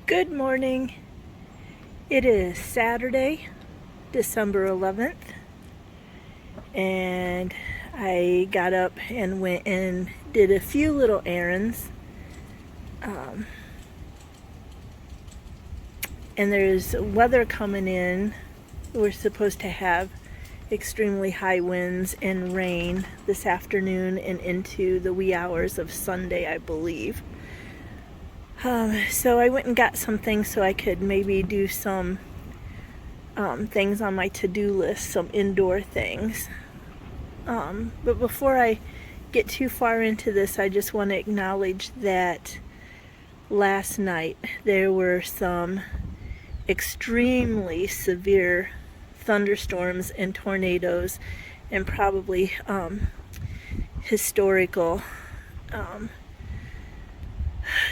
Good morning. It is Saturday, December 11th, and I got up and went and did a few little errands. And there's weather coming in. We're supposed to have extremely high winds and rain this afternoon and into the wee hours of Sunday, I believe. So I went and got some things so I could maybe do some things on my to-do list, some indoor things. But before I get too far into this, I just want to acknowledge that last night there were some extremely severe thunderstorms and tornadoes and probably historical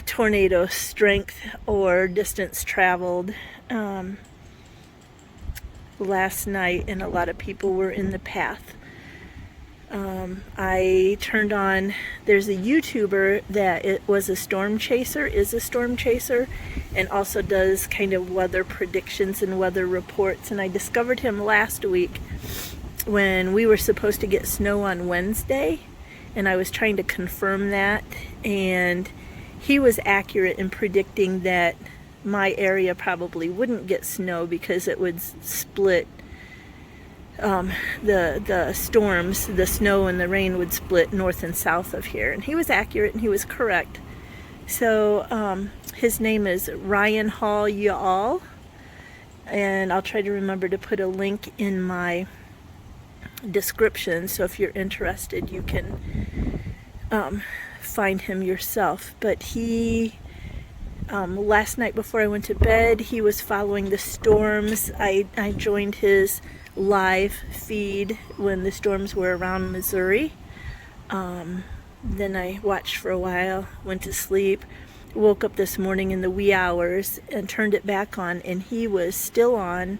tornado strength or distance traveled last night, and a lot of people were in the path. I turned on, there's a YouTuber that is a storm chaser, and also does kind of weather predictions and weather reports, and I discovered him last week when we were supposed to get snow on Wednesday, and I was trying to confirm that, and he was accurate in predicting that my area probably wouldn't get snow because it would split the storms, the snow and the rain would split north and south of here. And he was accurate and he was correct. So his name is Ryan Hall Y'all, and I'll try to remember to put a link in my description, so if you're interested you can find him yourself. But he last night before I went to bed, he was following the storms. I joined his live feed when the storms were around Missouri. Then I watched for a while, went to sleep, woke up this morning in the wee hours and turned it back on, and he was still on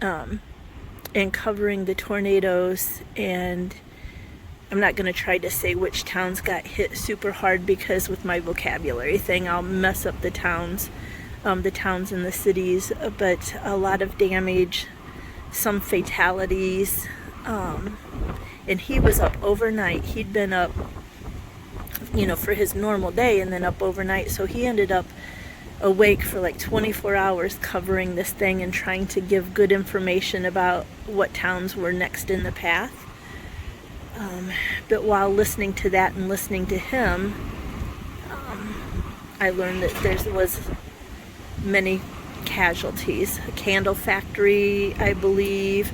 and covering the tornadoes. And I'm not going to try to say which towns got hit super hard, because with my vocabulary thing I'll mess up the towns and the cities, but a lot of damage, some fatalities, and he was up overnight. He'd been up, for his normal day, and then up overnight, so he ended up awake for like 24 hours covering this thing and trying to give good information about what towns were next in the path. But while listening to that and listening to him, I learned that there was many casualties. A candle factory, I believe,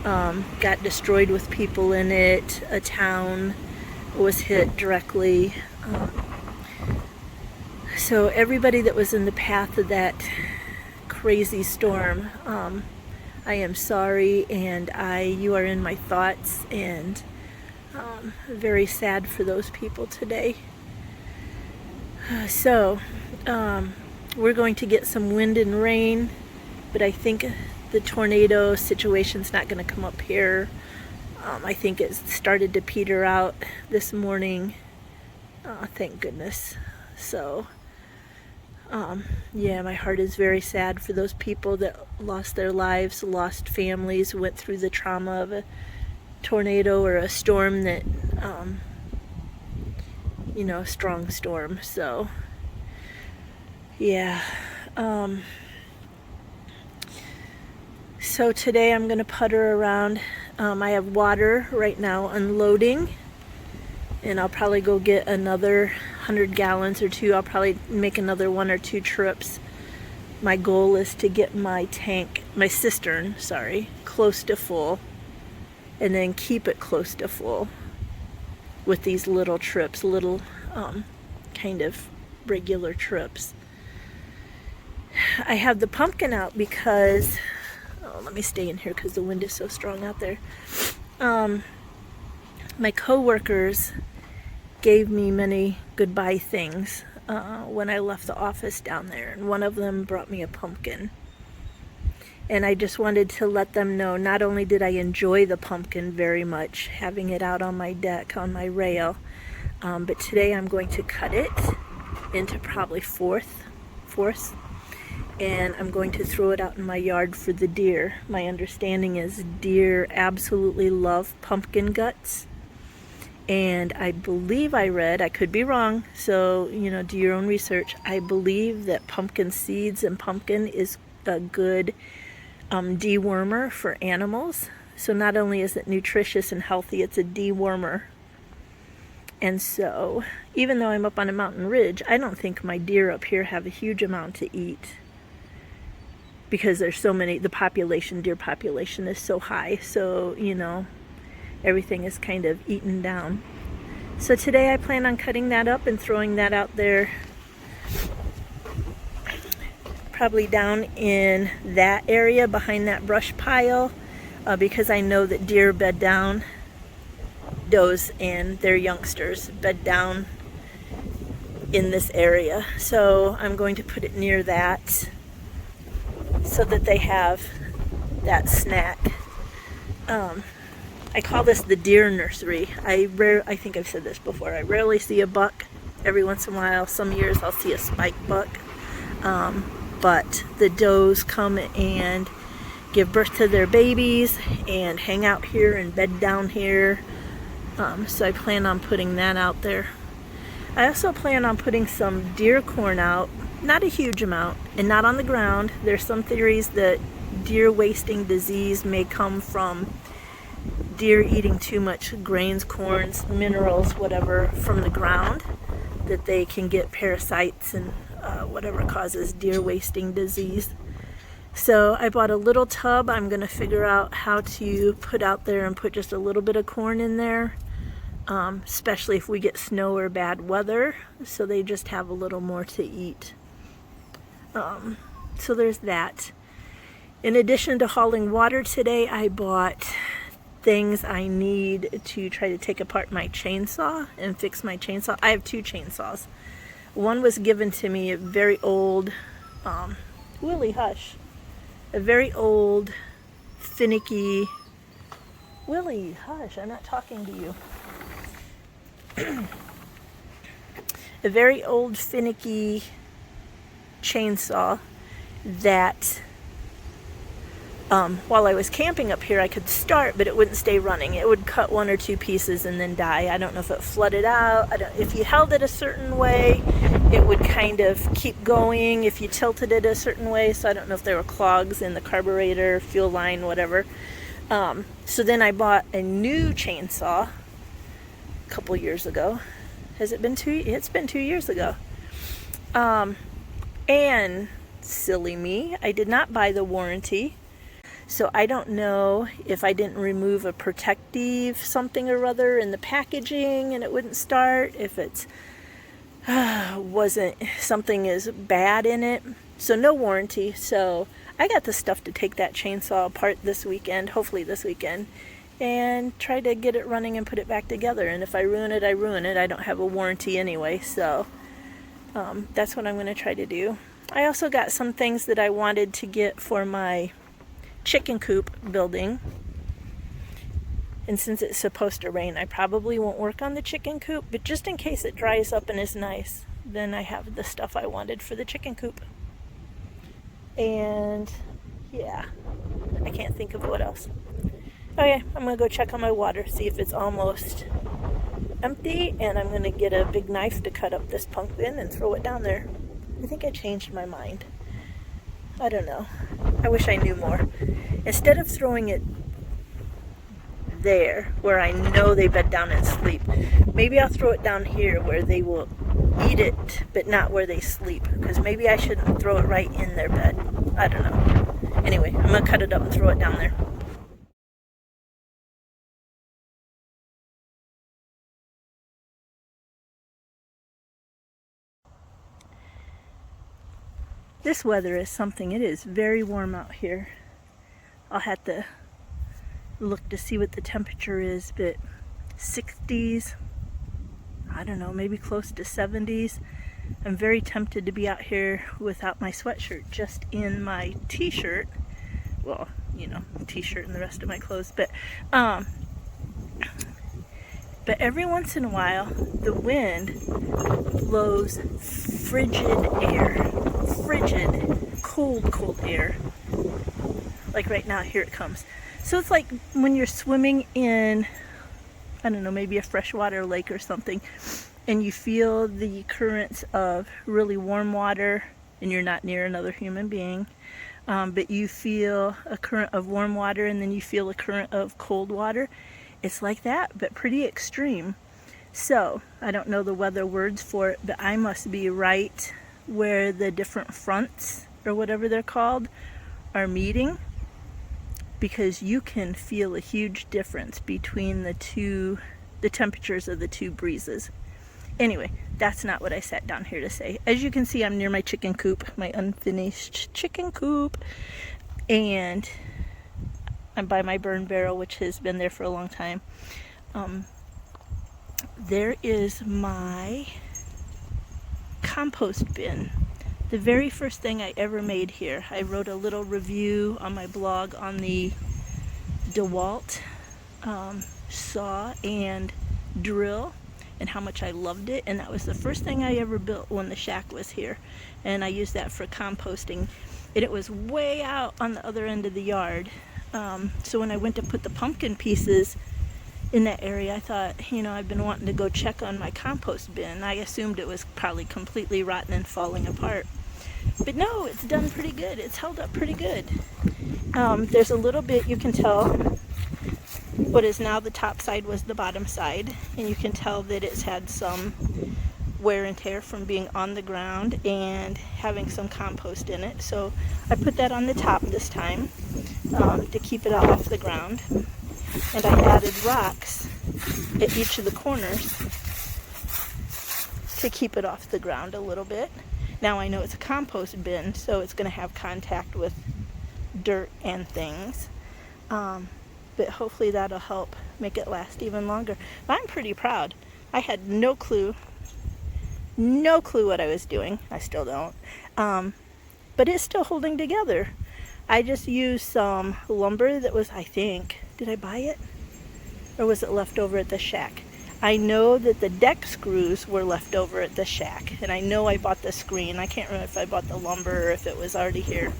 got destroyed with people in it. A town was hit directly. So everybody that was in the path of that crazy storm, I am sorry, and you are in my thoughts, and very sad for those people today. So we're going to get some wind and rain, but I think the tornado situation's not going to come up here. I think it started to peter out this morning. Thank goodness. So yeah, my heart is very sad for those people that lost their lives, lost families, went through the trauma of a tornado or a storm that a strong storm. So yeah, so today I'm gonna putter around. I have water right now unloading, and I'll probably go get another 100 gallons or two. I'll probably make another 1 or 2 trips. My goal is to get my cistern, close to full, and then keep it close to full with these little trips, kind of regular trips. I have the pumpkin out because, let me stay in here because the wind is so strong out there. My co-workers gave me many goodbye things when I left the office down there, and one of them brought me a pumpkin. And I just wanted to let them know, not only did I enjoy the pumpkin very much, having it out on my deck, on my rail, but today I'm going to cut it into probably fourths, and I'm going to throw it out in my yard for the deer. My understanding is deer absolutely love pumpkin guts. And I believe I read, I could be wrong, so, do your own research. I believe that pumpkin seeds and pumpkin is a good dewormer for animals. So not only is it nutritious and healthy, it's a dewormer. And so, even though I'm up on a mountain ridge, I don't think my deer up here have a huge amount to eat. Because there's so many, the deer population is so high. So, everything is kind of eaten down. So today I plan on cutting that up and throwing that out there, probably down in that area behind that brush pile, because I know that deer bed down, does and their youngsters bed down in this area. So I'm going to put it near that so that they have that snack. I call this the deer nursery. I think I've said this before. I rarely see a buck. Every once in a while, some years I'll see a spike buck. But the does come and give birth to their babies and hang out here and bed down here. So I plan on putting that out there. I also plan on putting some deer corn out, not a huge amount, and not on the ground. There's some theories that deer wasting disease may come from deer eating too much grains, corns, minerals, whatever, from the ground, that they can get parasites and whatever causes deer wasting disease. So I bought a little tub. I'm going to figure out how to put out there and put just a little bit of corn in there, especially if we get snow or bad weather, so they just have a little more to eat. So there's that. In addition to hauling water today, I bought things I need to try to take apart my chainsaw and fix my chainsaw. I have two chainsaws. One was given to me, a very old, Willie, hush. A very old, finicky, Willie, hush, I'm not talking to you. A very old, finicky chainsaw that while I was camping up here I could start, but it wouldn't stay running. It would cut one or two pieces and then die. I don't know if it flooded out. If you held it a certain way, it would kind of keep going if you tilted it a certain way. So I don't know if there were clogs in the carburetor, fuel line, whatever. So then I bought a new chainsaw a couple years ago. Has it been It's been 2 years ago. And silly me, I did not buy the warranty. So I don't know if I didn't remove a protective something or other in the packaging and it wouldn't start, if it's wasn't something is bad in it. So no warranty. So I got the stuff to take that chainsaw apart this weekend, hopefully this weekend, and try to get it running and put it back together. And if I ruin it, I ruin it. I don't have a warranty anyway, so that's what I'm going to try to do. I also got some things that I wanted to get for my chicken coop building, and since it's supposed to rain, I probably won't work on the chicken coop, but just in case it dries up and is nice, then I have the stuff I wanted for the chicken coop. And yeah, I can't think of what else. Okay, I'm gonna go check on my water, see if it's almost empty, and I'm gonna get a big knife to cut up this pumpkin and throw it down there. I think I changed my mind. I don't know. I wish I knew more. Instead of throwing it there where I know they bed down and sleep, maybe I'll throw it down here where they will eat it, but not where they sleep, because maybe I shouldn't throw it right in their bed. I don't know. Anyway, I'm going to cut it up and throw it down there. This weather is something. It is very warm out here. I'll have to look to see what the temperature is, but 60s, I don't know, maybe close to 70s. I'm very tempted to be out here without my sweatshirt, just in my t-shirt. Well, t-shirt and the rest of my clothes, but every once in a while the wind blows frigid air. frigid, cold air. Like right now, here it comes. So it's like when you're swimming in, I don't know, maybe a freshwater lake or something, and you feel the currents of really warm water, and you're not near another human being, but you feel a current of warm water, and then you feel a current of cold water. It's like that, but pretty extreme. So I don't know the weather words for it, but I must be right where the different fronts, or whatever they're called, are meeting, because you can feel a huge difference between the temperatures of the two breezes. Anyway, that's not what I sat down here to say. As you can see, I'm near my chicken coop, my unfinished chicken coop, and I'm by my burn barrel, which has been there for a long time. There is my compost bin. The very first thing I ever made here. I wrote a little review on my blog on the DeWalt saw and drill, and how much I loved it, and that was the first thing I ever built when the shack was here, and I used that for composting, and it was way out on the other end of the yard. So when I went to put the pumpkin pieces in that area, I thought, you know, I've been wanting to go check on my compost bin. I assumed it was probably completely rotten and falling apart. But no, it's done pretty good. It's held up pretty good. There's a little bit, you can tell, what is now the top side was the bottom side, and you can tell that it's had some wear and tear from being on the ground and having some compost in it. So I put that on the top this time to keep it off the ground. And I added rocks at each of the corners to keep it off the ground a little bit. Now I know it's a compost bin, so it's going to have contact with dirt and things. But hopefully that'll help make it last even longer. But I'm pretty proud. I had no clue what I was doing. I still don't. But it's still holding together. I just used some lumber that was, I think, did I buy it? Or was it left over at the shack? I know that the deck screws were left over at the shack. And I know I bought the screen. I can't remember if I bought the lumber or if it was already here.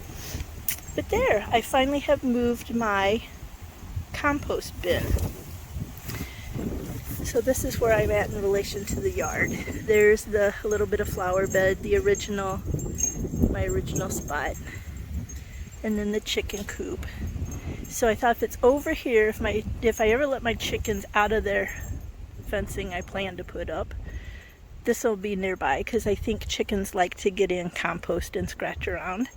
But there, I finally have moved my compost bin. So this is where I'm at in relation to the yard. There's the little bit of flower bed, my original spot, and then the chicken coop. So I thought if it's over here, if I ever let my chickens out of their fencing I plan to put up, this will be nearby, because I think chickens like to get in compost and scratch around.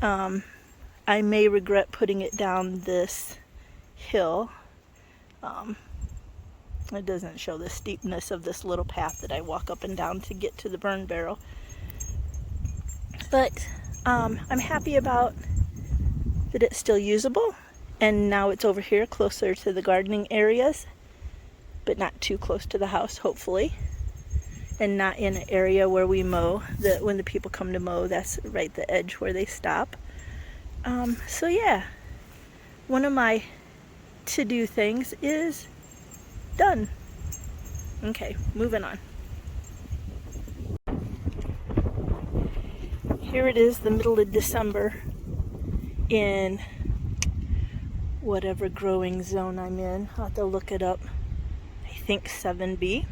I may regret putting it down this hill. It doesn't show the steepness of this little path that I walk up and down to get to the burn barrel. But I'm happy about that it's still usable, and now it's over here closer to the gardening areas, but not too close to the house, hopefully, and not in an area where we mow. When the people come to mow, that's right the edge where they stop. So yeah, one of my to-do things is done. Okay, moving on. Here it is, the middle of December, in whatever growing zone I'm in. I'll have to look it up. I think 7B.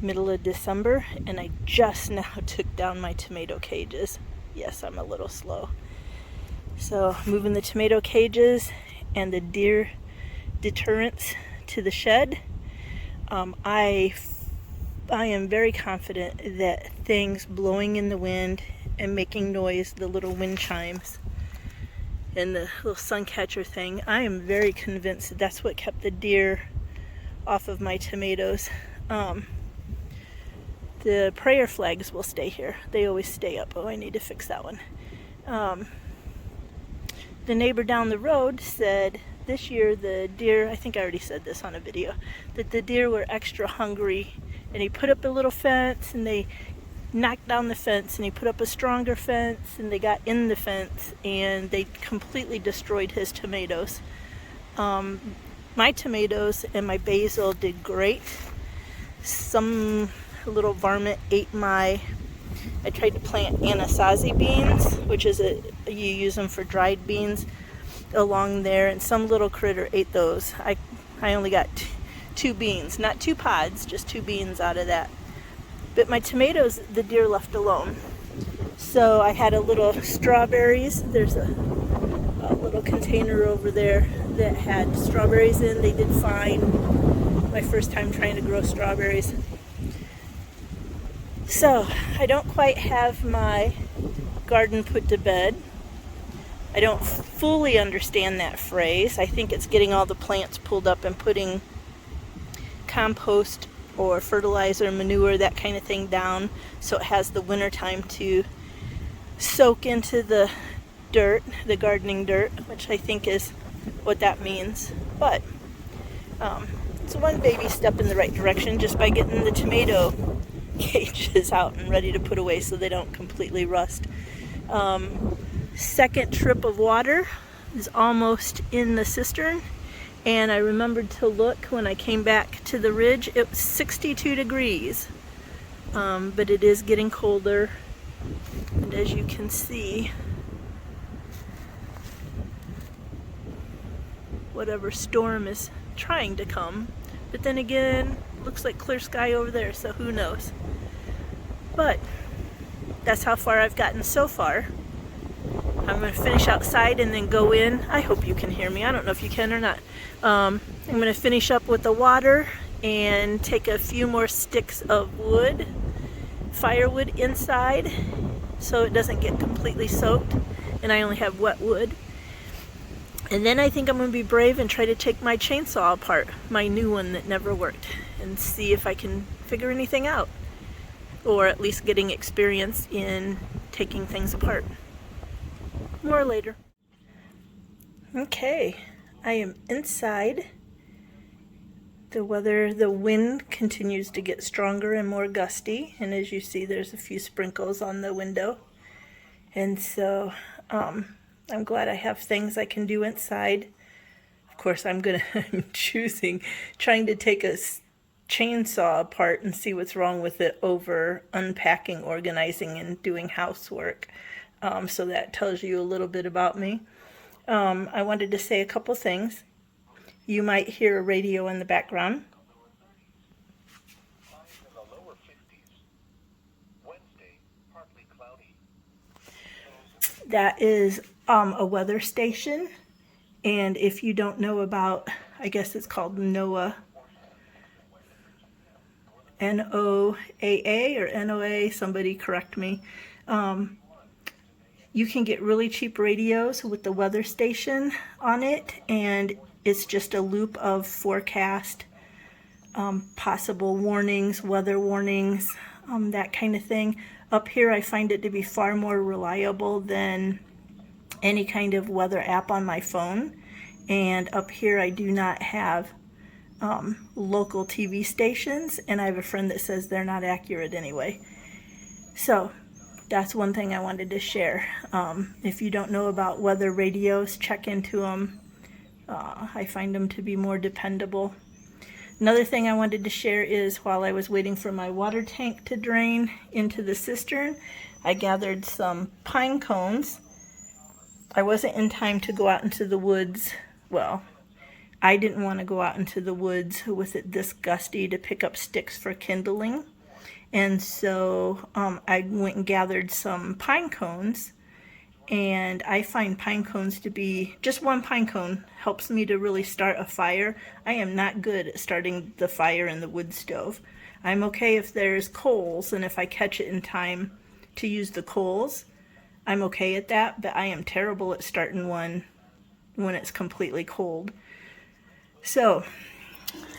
Middle of December, and I just now took down my tomato cages. Yes, I'm a little slow. So moving the tomato cages and the deer deterrents to the shed. I am very confident that things blowing in the wind and making noise, the little wind chimes and the little sun catcher thing, I am very convinced that that's what kept the deer off of my tomatoes. The prayer flags will stay here. They always stay up. Oh, I need to fix that one. The neighbor down the road said this year the deer, I think I already said this on a video, that the deer were extra hungry, and he put up a little fence and they knocked down the fence, and he put up a stronger fence and they got in the fence and they completely destroyed his tomatoes. My tomatoes and my basil did great. Some little varmint ate my I tried to plant anasazi beans, which is you use them for dried beans, along there, and some little critter ate those. I only got two beans, not 2 pods, just 2 beans out of that. But my tomatoes, the deer left alone. So I had a little strawberries. There's a little container over there that had strawberries in. They did fine. My first time trying to grow strawberries. So I don't quite have my garden put to bed. I don't fully understand that phrase. I think it's getting all the plants pulled up and putting compost or fertilizer, manure, that kind of thing down so it has the winter time to soak into the dirt, the gardening dirt, which I think is what that means. But it's one baby step in the right direction just by getting the tomato cages out and ready to put away so they don't completely rust. Second trip of water is almost in the cistern, and I remembered to look when I came back to the ridge. It was 62 degrees, but it is getting colder, and as you can see, whatever storm is trying to come, but then again, looks like clear sky over there, so who knows. But that's how far I've gotten so far. I'm going to finish outside and then go in. I hope you can hear me. I don't know if you can or not. I'm going to finish up with the water and take a few more sticks of wood, firewood inside, so it doesn't get completely soaked and I only have wet wood. And then I think I'm going to be brave and try to take my chainsaw apart, my new one that never worked, and see if I can figure anything out, or at least getting experience in taking things apart. More later. Okay, I am inside. The wind continues to get stronger and more gusty, and as you see, there's a few sprinkles on the window. And so I'm glad I have things I can do inside. Of course, I'm trying to take a chainsaw apart and see what's wrong with it over unpacking, organizing, and doing housework. So that tells you a little bit about me. I wanted to say a couple things. You might hear a radio in the background. That is a weather station, and if you don't know about, I guess it's called NOAA, NOAA or NOA, somebody correct me. You can get really cheap radios with the weather station on it, and it's just a loop of forecast, possible warnings, weather warnings, that kind of thing. Up here I find it to be far more reliable than any kind of weather app on my phone. And up here I do not have local TV stations, and I have a friend that says they're not accurate anyway. So that's one thing I wanted to share. If you don't know about weather radios, check into them. I find them to be more dependable. Another thing I wanted to share is while I was waiting for my water tank to drain into the cistern, I gathered some pine cones. I wasn't in time to go out into the woods. Well, I didn't want to go out into the woods with it this gusty to pick up sticks for kindling. And so I went and gathered some pine cones, and I find pine cones to be, just one pine cone helps me to really start a fire. I am not good at starting the fire in the wood stove. I'm okay if there's coals, and if I catch it in time to use the coals, I'm okay at that, but I am terrible at starting one when it's completely cold. So,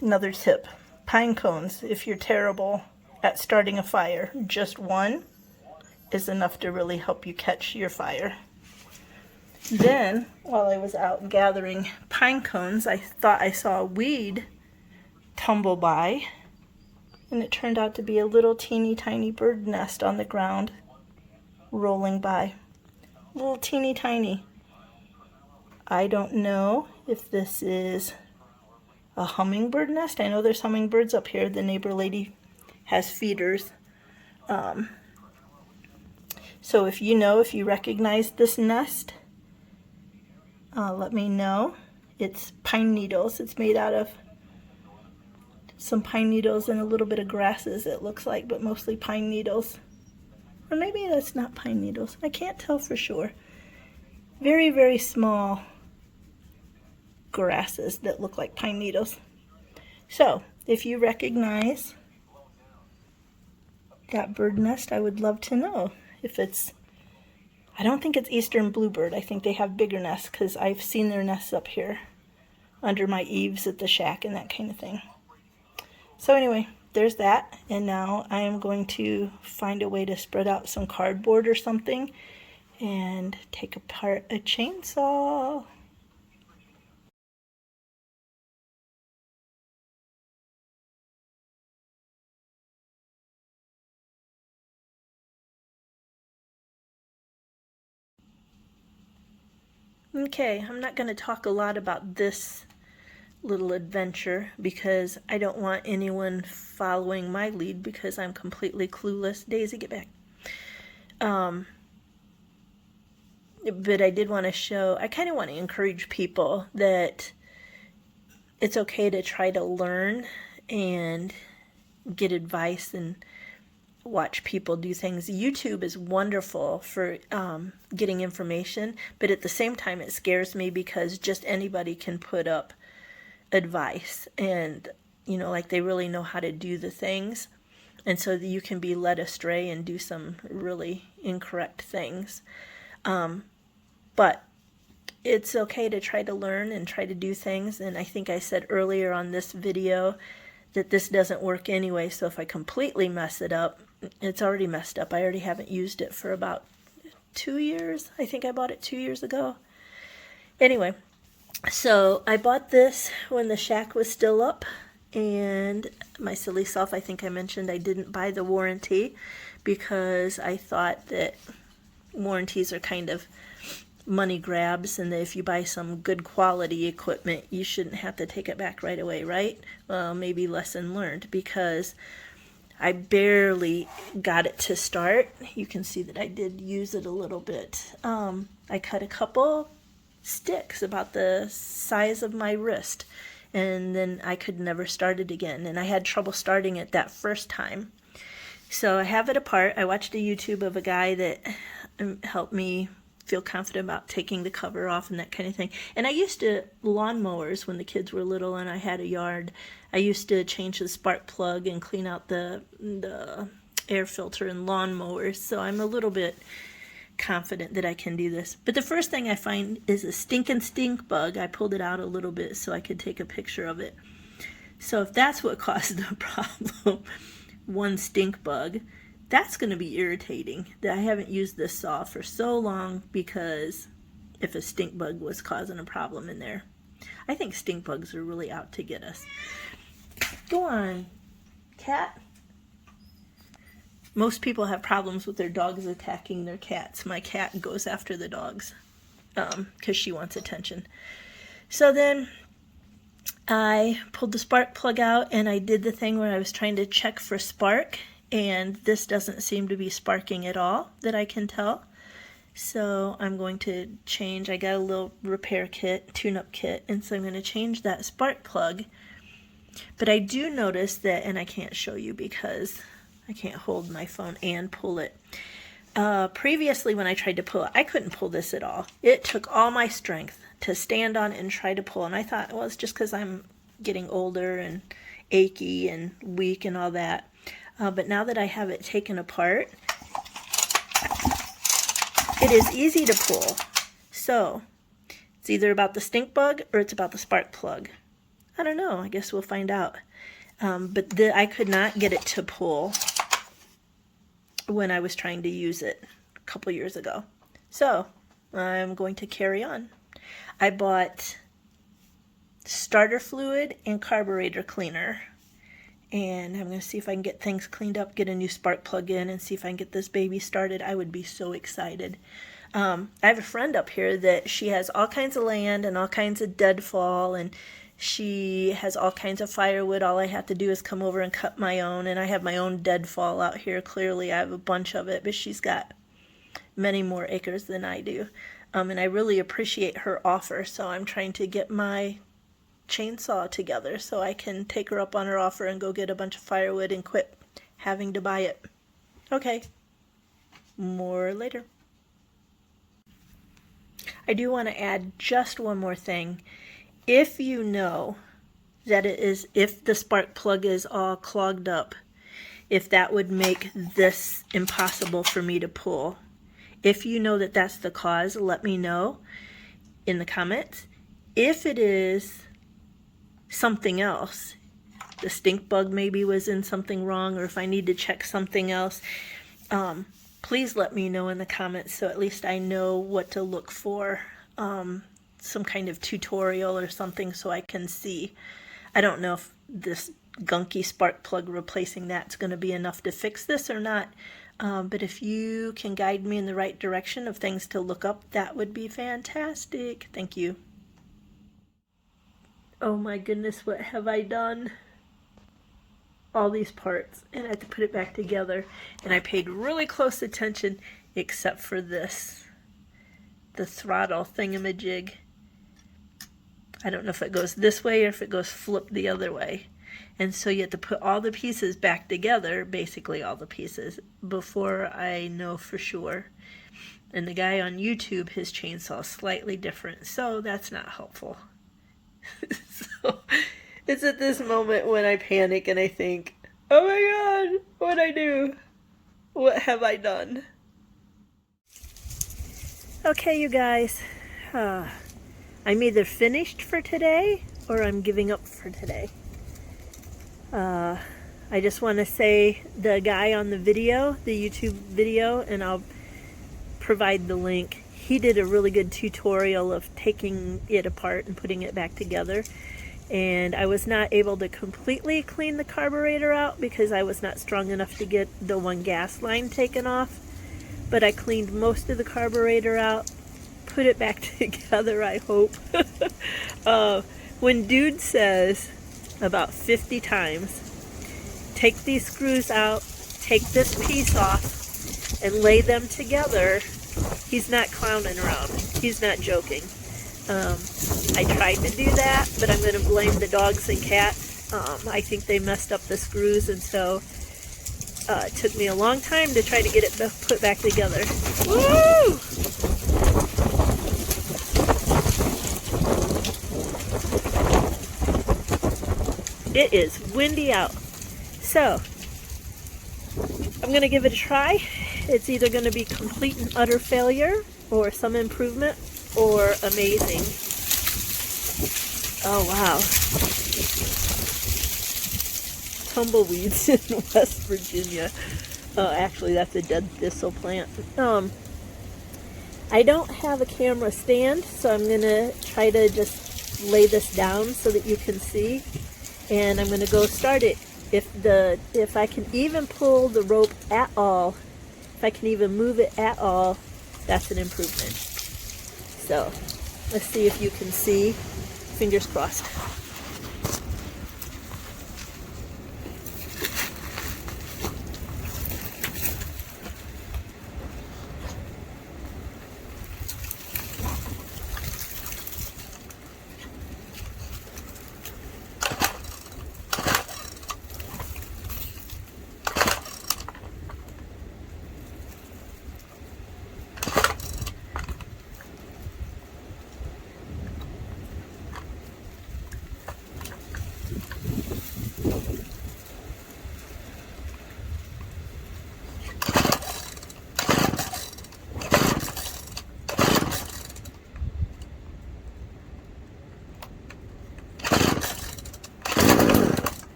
another tip, pine cones, if you're terrible at starting a fire, just one is enough to really help you catch your fire. Then, while I was out gathering pine cones, I thought I saw a weed tumble by, and it turned out to be a little teeny tiny bird nest on the ground rolling by. Little teeny tiny. I don't know if this is a hummingbird nest. I know there's hummingbirds up here. The neighbor lady has feeders. So if you recognize this nest, let me know. It's pine needles. It's made out of some pine needles and a little bit of grasses, it looks like, but mostly pine needles. Or maybe that's not pine needles. I can't tell for sure. Very, very small grasses that look like pine needles. So if you recognize that bird nest, I would love to know if it's, I don't think it's eastern bluebird. I think they have bigger nests because I've seen their nests up here under my eaves at the shack and that kind of thing. So anyway, there's that, and now I am going to find a way to spread out some cardboard or something and take apart a chainsaw. Okay, I'm not going to talk a lot about this little adventure because I don't want anyone following my lead because I'm completely clueless. Daisy, get back. But I did want to show, I kind of want to encourage people that it's okay to try to learn and get advice and watch people do things. YouTube is wonderful for getting information, but at the same time it scares me because just anybody can put up advice and, you know, like they really know how to do the things. And so you can be led astray and do some really incorrect things. But it's okay to try to learn and try to do things. And I think I said earlier on this video that this doesn't work anyway. So if I completely mess it up, it's already messed up. I already haven't used it for about 2 years. I think I bought it 2 years ago. Anyway, so I bought this when the shack was still up. And my silly self, I think I mentioned I didn't buy the warranty because I thought that warranties are kind of money grabs, and that if you buy some good quality equipment, you shouldn't have to take it back right away, right? Well, maybe lesson learned, because I barely got it to start. You can see that I did use it a little bit. I cut a couple sticks about the size of my wrist, and then I could never start it again, and I had trouble starting it that first time. So I have it apart. I watched a YouTube of a guy that helped me feel confident about taking the cover off and that kind of thing. And I used to lawnmowers when the kids were little and I had a yard. I used to change the spark plug and clean out the air filter in lawnmowers. So I'm a little bit confident that I can do this. But the first thing I find is a stinking stink bug. I pulled it out a little bit so I could take a picture of it. So if that's what caused the problem, one stink bug, that's going to be irritating that I haven't used this saw for so long, because if a stink bug was causing a problem in there. I think stink bugs are really out to get us. Go on, cat. Most people have problems with their dogs attacking their cats. My cat goes after the dogs because she wants attention. So then I pulled the spark plug out and I did the thing where I was trying to check for spark, and this doesn't seem to be sparking at all that I can tell. So I'm going to change. I got a little repair kit, tune-up kit, and so I'm going to change that spark plug. But I do notice that, and I can't show you because I can't hold my phone and pull it. Previously when I tried to pull it, I couldn't pull this at all. It took all my strength to stand on and try to pull, and I thought, well, it's just because I'm getting older and achy and weak and all that. But now that I have it taken apart, it is easy to pull. So it's either about the stink bug or it's about the spark plug. I don't know. I guess we'll find out. But I could not get it to pull when I was trying to use it a couple years ago. So I'm going to carry on. I bought starter fluid and carburetor cleaner. And I'm going to see if I can get things cleaned up, get a new spark plug in, and see if I can get this baby started. I would be so excited. I have a friend up here that she has all kinds of land and all kinds of deadfall, and she has all kinds of firewood. All I have to do is come over and cut my own, and I have my own deadfall out here. Clearly, I have a bunch of it, but she's got many more acres than I do. And I really appreciate her offer, so I'm trying to get my chainsaw together so I can take her up on her offer and go get a bunch of firewood and quit having to buy it. Okay, more later. I do want to add just one more thing. If you know that if the spark plug is all clogged up, if that would make this impossible for me to pull, if you know that that's the cause, let me know in the comments. If it is something else, the stink bug maybe was in something wrong, or if I need to check something else, please let me know in the comments so at least I know what to look for. Some kind of tutorial or something so I can see. I don't know if this gunky spark plug replacing that's going to be enough to fix this or not. But if you can guide me in the right direction of things to look up, that would be fantastic. Thank you. Oh my goodness, what have I done? All these parts, and I had to put it back together, and I paid really close attention except for this, the throttle thingamajig. I don't know if it goes this way or if it goes flipped the other way. And so you have to put all the pieces back together, basically all the pieces, before I know for sure. And the guy on YouTube, his chainsaw is slightly different, so that's not helpful. So it's at this moment when I panic and I think, oh my God, what'd I do? What have I done? Okay, you guys, I'm either finished for today or I'm giving up for today. I just want to say the guy on the video, the YouTube video, and I'll provide the link, he did a really good tutorial of taking it apart and putting it back together. And I was not able to completely clean the carburetor out because I was not strong enough to get the one gas line taken off. But I cleaned most of the carburetor out, put it back together, I hope. When dude says about 50 times, take these screws out, take this piece off, and lay them together, he's not clowning around. He's not joking. I tried to do that, but I'm going to blame the dogs and cats. I think they messed up the screws, and so it took me a long time to try to get it put back together. Woo! It is windy out. So, I'm going to give it a try. It's either going to be complete and utter failure, or some improvement, or amazing. Oh wow. Tumbleweeds in West Virginia. Actually, that's a dead thistle plant. I don't have a camera stand, so I'm going to try to just lay this down so that you can see. And I'm going to go start it. If I can even pull the rope at all, if I can even move it at all, that's an improvement. So, let's see if you can see. Fingers crossed.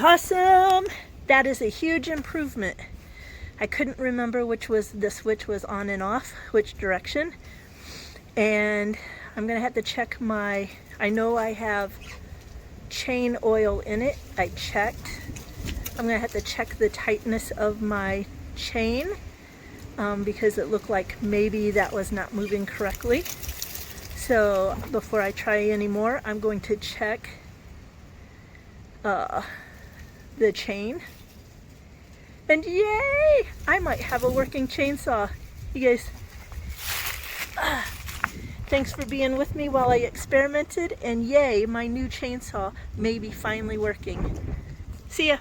Awesome! That is a huge improvement. I couldn't remember which was the switch was on and off, which direction. And I'm gonna have to check my, I know I have chain oil in it. I checked. I'm gonna have to check the tightness of my chain because it looked like maybe that was not moving correctly. So before I try any more, I'm going to check the chain. And yay! I might have a working chainsaw. You guys, thanks for being with me while I experimented, and yay, my new chainsaw may be finally working. See ya!